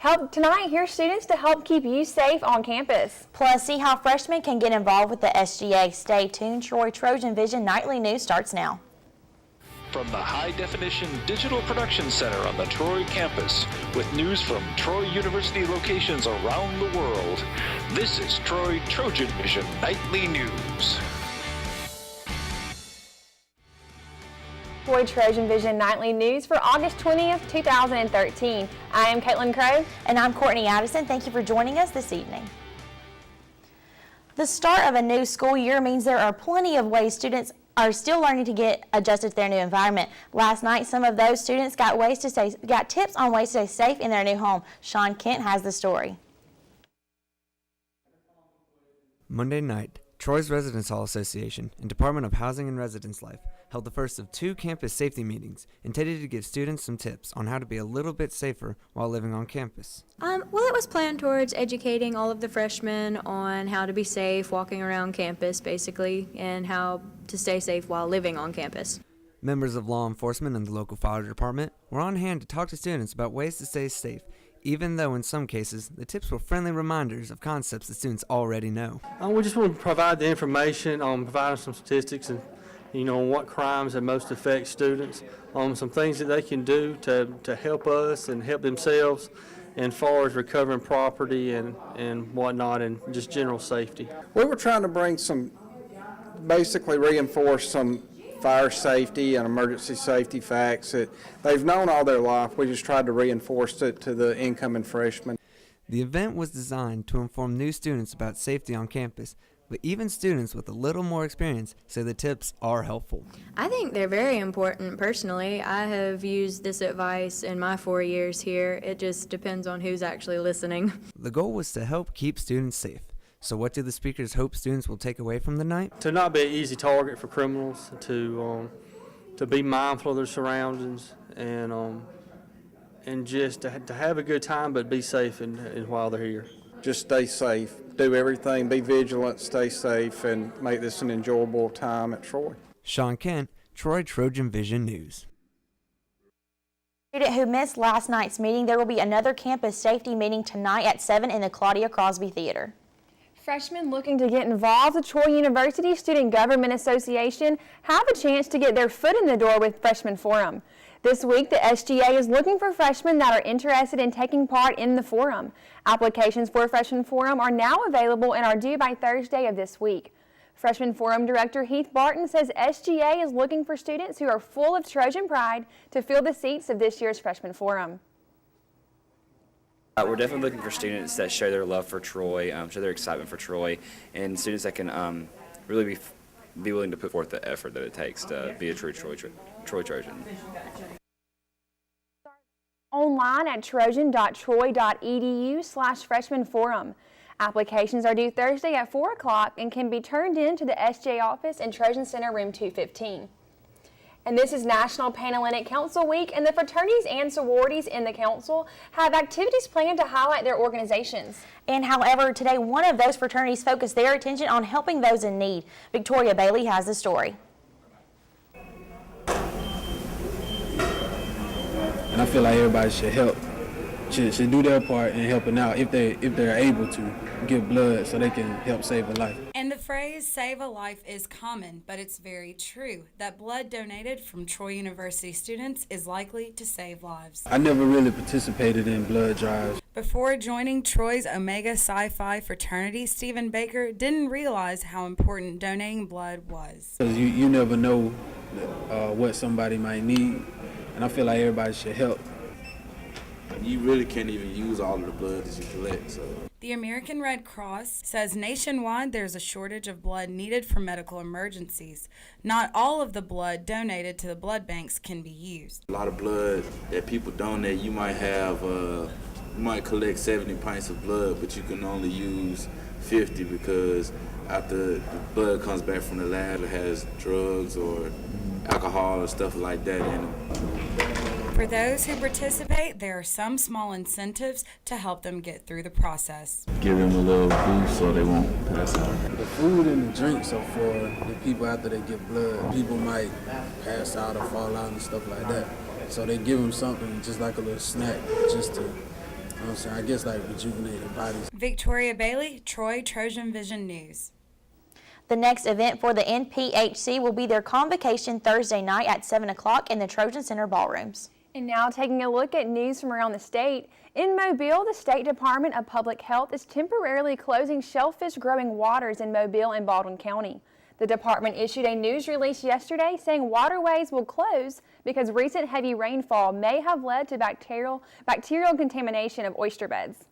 Hear students to help keep you safe on campus. Plus, see how freshmen can get involved with the SGA. Stay tuned. TrojanVision Nightly News starts now. From the high-definition digital production center on the Troy campus, with news from Troy University locations around the world, this is TrojanVision Nightly News. TrojanVision Nightly News for August 20th, 2013. I am Caitlin Crow. And I'm Courtney Addison. Thank you for joining us this evening. The start of a new school year means there are plenty of ways students are still learning to get adjusted to their new environment. Last night, some of those students got tips on ways to stay safe in their new home. Sean Kent has the story. Monday night, Troy's Residence Hall Association and Department of Housing and Residence Life held the first of 2 campus safety meetings intended to give students some tips on how to be a little bit safer while living on campus. Well, it was planned towards educating all of the freshmen on how to be safe walking around campus, basically, and how to stay safe while living on campus. Members of law enforcement and the local fire department were on hand to talk to students about ways to stay safe, even though in some cases the tips were friendly reminders of concepts the students already know. We just want to provide the information, provide some statistics and what crimes that most affect students, some things that they can do to help us and help themselves as far as recovering property and whatnot, and just general safety. We were trying to basically reinforce some fire safety and emergency safety facts that they've known all their life. We just tried to reinforce it to the incoming freshmen. The event was designed to inform new students about safety on campus, but even students with a little more experience say the tips are helpful. I think they're very important personally. I have used this advice in my 4 years here. It just depends on who's actually listening. The goal was to help keep students safe. So what do the speakers hope students will take away from the night? To not be an easy target for criminals, to be mindful of their surroundings, and just to have a good time, but be safe and while they're here. Just stay safe, do everything, be vigilant, stay safe, and make this an enjoyable time at Troy. Sean Kent, Troy TrojanVision News. Student who missed last night's meeting, there will be another campus safety meeting tonight at 7 in the Claudia Crosby Theater. Freshmen looking to get involved, the Troy University Student Government Association have a chance to get their foot in the door with Freshman Forum. This week, the SGA is looking for freshmen that are interested in taking part in the forum. Applications for Freshman Forum are now available and are due by Thursday of this week. Freshman Forum Director Heath Barton says SGA is looking for students who are full of Trojan pride to fill the seats of this year's Freshman Forum. We're definitely looking for students that share their love for Troy, show their excitement for Troy, and students that can really be willing to put forth the effort that it takes to be a true Troy Trojan. Online at trojan.troy.edu/freshman forum. Applications are due Thursday at 4 o'clock and can be turned in to the SJ office in Trojan Center Room 215. And this is National Panhellenic Council Week, and the fraternities and sororities in the council have activities planned to highlight their organizations. And however, today one of those fraternities focused their attention on helping those in need. Victoria Bailey has the story. And I feel like everybody should help, should do their part in helping out if they're able to give blood so they can help save a life. And the phrase save a life is common, but it's very true that blood donated from Troy University students is likely to save lives. I never really participated in blood drives. Before joining Troy's Omega Psi Phi fraternity, Stephen Baker didn't realize how important donating blood was. Because you never know what somebody might need, and I feel like everybody should help. You really can't even use all of the blood that you collect, so. The American Red Cross says nationwide there's a shortage of blood needed for medical emergencies. Not all of the blood donated to the blood banks can be used. A lot of blood that people donate, you might collect 70 pints of blood, but you can only use 50 because after the blood comes back from the lab, it has drugs or alcohol or stuff like that in it. For those who participate, there are some small incentives to help them get through the process. Give them a little boost so they won't pass out. The food and the drinks are for the people after they give blood. People might pass out or fall out and stuff like that. So they give them something, just like a little snack, just to So I guess like rejuvenated bodies. Victoria Bailey, Troy TrojanVision News. The next event for the NPHC will be their convocation Thursday night at 7 o'clock in the Trojan Center ballrooms. And now taking a look at news from around the state. In Mobile, the State Department of Public Health is temporarily closing shellfish growing waters in Mobile and Baldwin County. The department issued a news release yesterday saying waterways will close because recent heavy rainfall may have led to bacterial contamination of oyster beds.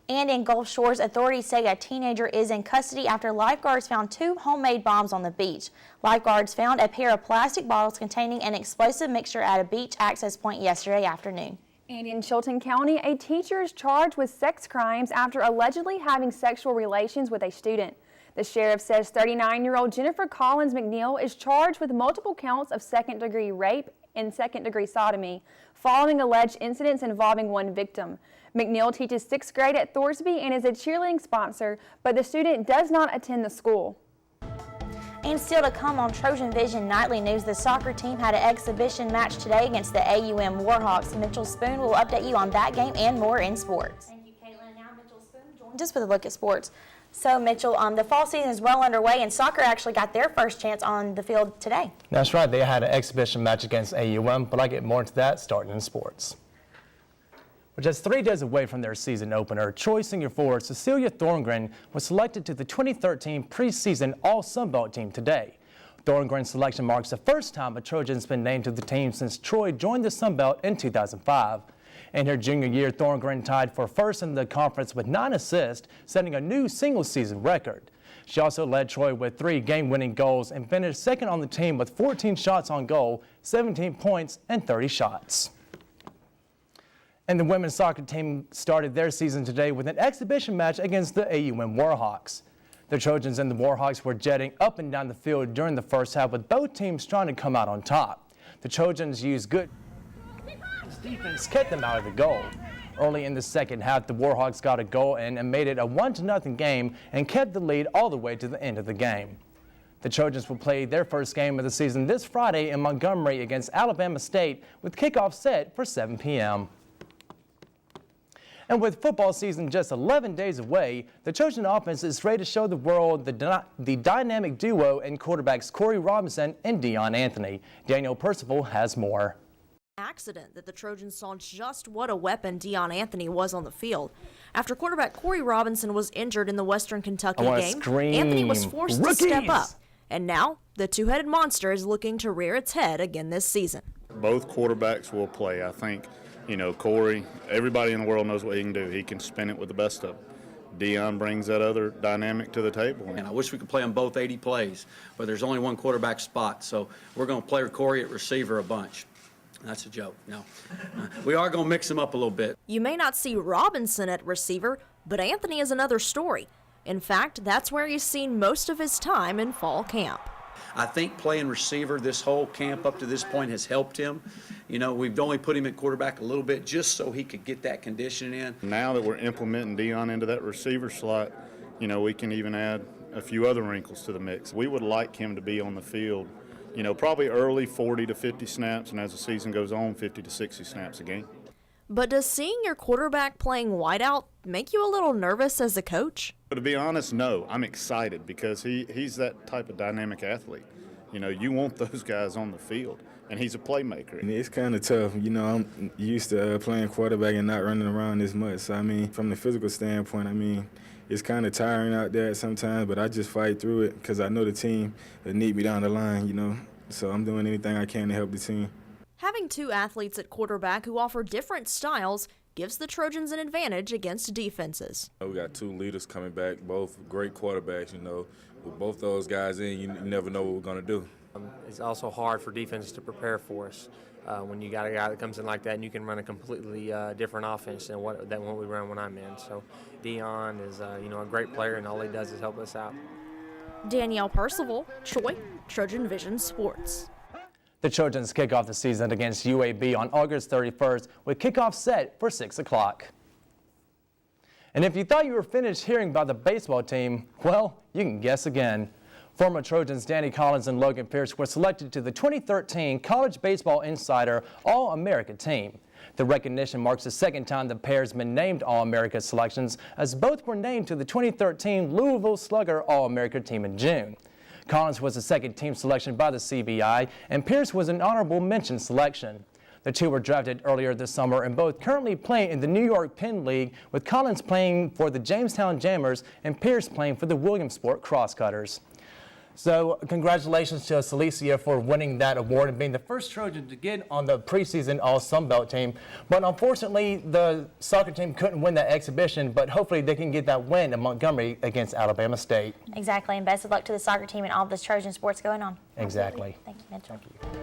And in Gulf Shores, authorities say a teenager is in custody after lifeguards found 2 homemade bombs on the beach. Lifeguards found a pair of plastic bottles containing an explosive mixture at a beach access point yesterday afternoon. And in Chilton County, a teacher is charged with sex crimes after allegedly having sexual relations with a student. The sheriff says 39-year-old Jennifer Collins McNeil is charged with multiple counts of second-degree rape and second-degree sodomy, following alleged incidents involving one victim. McNeil teaches 6th grade at Thorsby and is a cheerleading sponsor, but the student does not attend the school. And still to come on TrojanVision Nightly News, the soccer team had an exhibition match today against the AUM Warhawks. Mitchell Spoon will update you on that game and more in sports. Thank you, Caitlin. Now Mitchell Spoon joins us with a look at sports. So, Mitchell, the fall season is well underway, and soccer actually got their first chance on the field today. That's right. They had an exhibition match against AUM, but I'll get more into that starting in sports. Well, just 3 days away from their season opener, Troy senior forward Cecilia Thorngren was selected to the 2013 preseason All-Sunbelt team today. Thorngren's selection marks the first time a Trojan's been named to the team since Troy joined the Sunbelt in 2005. In her junior year, Thorngren tied for first in the conference with 9 assists, setting a new single-season record. She also led Troy with 3 game-winning goals and finished second on the team with 14 shots on goal, 17 points, and 30 shots. And the women's soccer team started their season today with an exhibition match against the AUM Warhawks. The Trojans and the Warhawks were jetting up and down the field during the first half, with both teams trying to come out on top. The Trojans used good defense kept them out of the goal. Early in the second half, the Warhawks got a goal in and made it a 1-0 game and kept the lead all the way to the end of the game. The Trojans will play their first game of the season this Friday in Montgomery against Alabama State, with kickoff set for 7 p.m. And with football season just 11 days away, the Trojan offense is ready to show the world the dynamic duo in quarterbacks Corey Robinson and Deion Anthony. Daniel Percival has more. Accident that the Trojans saw just what a weapon Deion Anthony was on the field. After quarterback Corey Robinson was injured in the Western Kentucky game, Anthony was forced to step up. And now, the two-headed monster is looking to rear its head again this season. Both quarterbacks will play. I think, Corey, everybody in the world knows what he can do. He can spin it with the best of them. Deion brings that other dynamic to the table. And I wish we could play them both 80 plays, but there's only one quarterback spot. So we're going to play Corey at receiver a bunch. That's a joke. No. We are going to mix them up a little bit. You may not see Robinson at receiver, but Anthony is another story. In fact, that's where he's seen most of his time in fall camp. I think playing receiver this whole camp up to this point has helped him. We've only put him at quarterback a little bit just so he could get that conditioning in. Now that we're implementing Deion into that receiver slot, we can even add a few other wrinkles to the mix. We would like him to be on the field, probably early 40 to 50 snaps, and as the season goes on, 50 to 60 snaps a game. But does seeing your quarterback playing wideout make you a little nervous as a coach? But to be honest, no. I'm excited because he's that type of dynamic athlete. You want those guys on the field, and he's a playmaker. It's kind of tough. I'm used to playing quarterback and not running around as much. So, from the physical standpoint, it's kind of tiring out there sometimes, but I just fight through it because I know the team will need me down the line, So I'm doing anything I can to help the team. Having 2 athletes at quarterback who offer different styles gives the Trojans an advantage against defenses. We got 2 leaders coming back, both great quarterbacks, With both those guys in, you never know what we're going to do. It's also hard for defenses to prepare for us when you got a guy that comes in like that and you can run a completely different offense than what we run when I'm in. So Deion is a great player, and all he does is help us out. Danielle Percival, Troy, TrojanVision Sports. The Trojans kick off the season against UAB on August 31st with kickoff set for 6 o'clock. And if you thought you were finished hearing about the baseball team, well, you can guess again. Former Trojans Danny Collins and Logan Pierce were selected to the 2013 College Baseball Insider All-America team. The recognition marks the second time the pair has been named All-America selections, as both were named to the 2013 Louisville Slugger All-America team in June. Collins was the second team selection by the CBI, and Pierce was an honorable mention selection. The two were drafted earlier this summer and both currently play in the New York Penn League, with Collins playing for the Jamestown Jammers and Pierce playing for the Williamsport Crosscutters. So congratulations to Celicia for winning that award and being the first Trojan to get on the preseason All-Sunbelt team. But unfortunately, the soccer team couldn't win that exhibition, but hopefully they can get that win in Montgomery against Alabama State. Exactly, and best of luck to the soccer team and all the Trojan sports going on. Exactly. Thank you, Mitchell. Thank you.